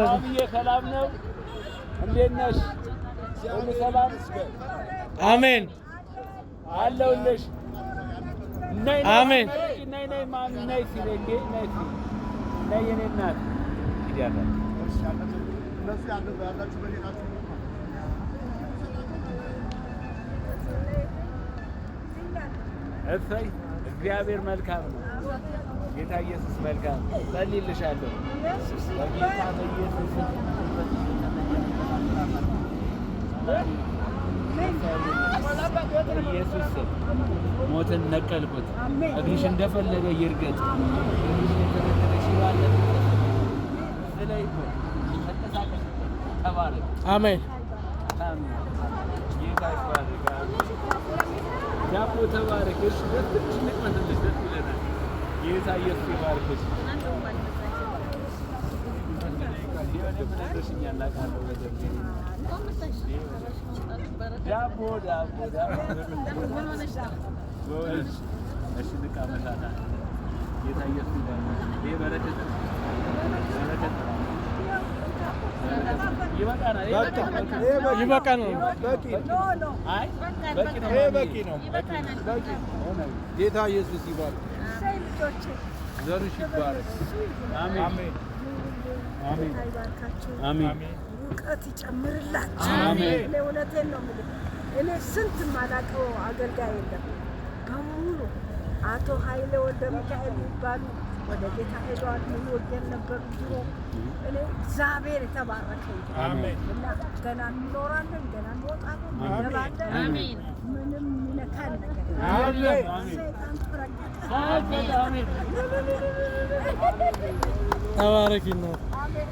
አብዬ ሰላም ነው? እንዴት ነሽ? ሁሉ ሰላም? አሜን አለሁልሽ። አሜን። ነይ ማሚ ነይ ሲለኝ ነይ የኔ እናት ይያለ እሰይ እግዚአብሔር መልካም ነው። ጌታ ኢየሱስ መልካም ነው። ጸልይልሻለሁ በጌታ በኢየሱስ ኢየሱስ ሞትን ነቀልኩት። እግርሽ እንደፈለገ ይርገጥ። እግርሽ እንደፈለገ ይባል ስለይ ተንቀሳቀሽ ተባረክ። አሜን አሜን። ጌታ ይባርክ። ዳቦ ተባረክሽ። ደስ ንቅመትልሽ ደስ ይለናል። ጌታ ኢየሱስ ይባርክሽ። ዳቦ እሺ ንቃመታታ ጌታ ኢየሱስ ይባርክ። ይሄ በረከት ይበቃናል። በቂ ነው። ጌታ ኢየሱስ ይባርክ። ዘርሽ ይባረክ። አሜን አሜን አሜን። እውቀት ይጨምርላችሁ። እኔ እውነቴን ነው የምልህ። እኔ ስንት የማላውቀው አገልጋይ የለም በሙሉ አቶ ኃይሌ ወልደ ሚካኤል የሚባሉ ወደ ጌታ ሄደዋል። ምን ወገን ነበሩ ድሮ። እኔ እግዚአብሔር የተባረከ አሜን። እና ገና እንኖራለን፣ ገና እንወጣለን፣ እንገባለን። አሜን። ምንም የሚነካን ነገር አሜን። ሰይጣን ተረገጠ። አሜን። ተባረኪ ነው። አሜን።